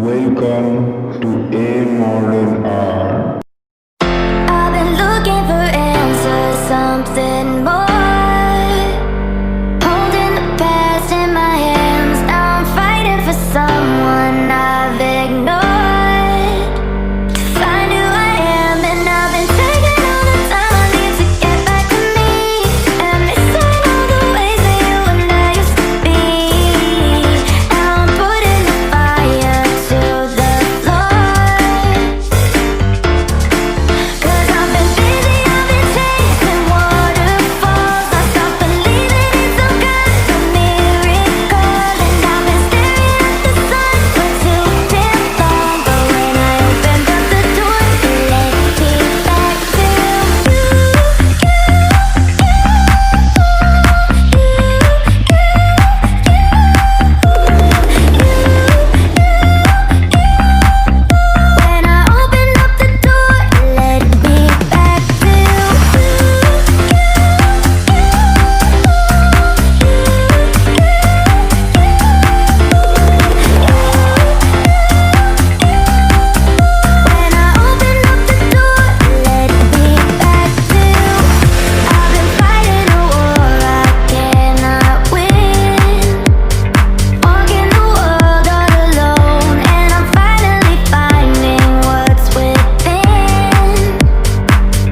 Welcome to A Modern Art. I've been looking for answers, something more. Holding the past in my hands, now I'm fighting for someone I've ignored. To find who I am, and I've been taking all the time I need to get back to me. And missing all the ways that you and I used to be. Now I'm putting the fire to the floor. 'Cause I've been busy, I've been chasing waterfalls. I stopped believing in some kind of miracle. And I've been staring at the sun for too damn long. But when I opened up the door, it led me back to you. When I opened up the door, it led me back to When I opened up the door, it led me back to I've been fighting a war I cannot win. Walking the world all alone, and I'm finally finding what's within.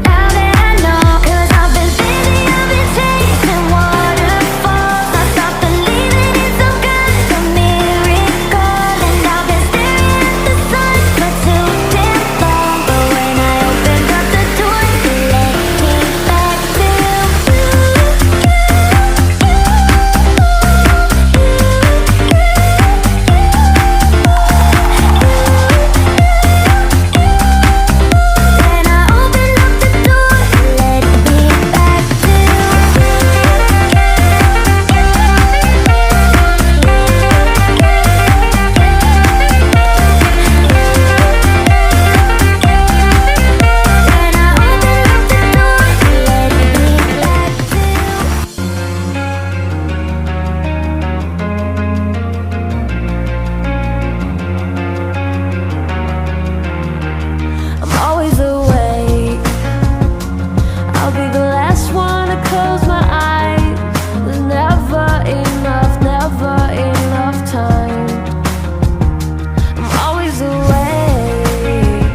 Now that I know, 'cause I've been busy, I've been chasing waterfalls. I stopped believing in some kind of miracle. And I've been staring at the sun for too damn long. But when I opened up the door, it led me back to When I opened up the door, it led me back to When I opened up the door, it led me back to I'm always awake. I'll be the last one to close my eyes. There's never enough time. I'm always awake.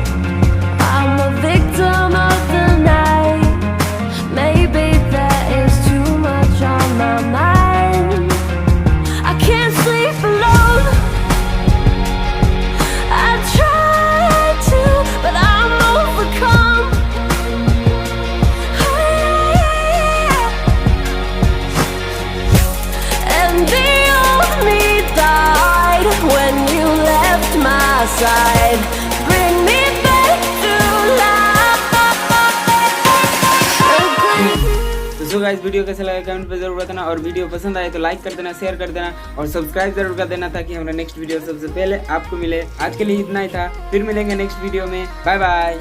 I'm a victim of the night. Maybe that is too much on my mind. I can't sleep alone. I try to, but I'm overcome. And the old me died when you left my side. Bring me back to life. तो so guys, video कैसा लगा comment पे जरूर बताना, और video पसंद आए तो लाइक कर देना, शेयर कर देना और सब्सक्राइब जरूर कर देना, ताकि हमारा नेक्स्ट वीडियो सबसे पहले आपको मिले। आज के लिए इतना ही था, फिर मिलेंगे नेक्स्ट वीडियो में। Bye bye.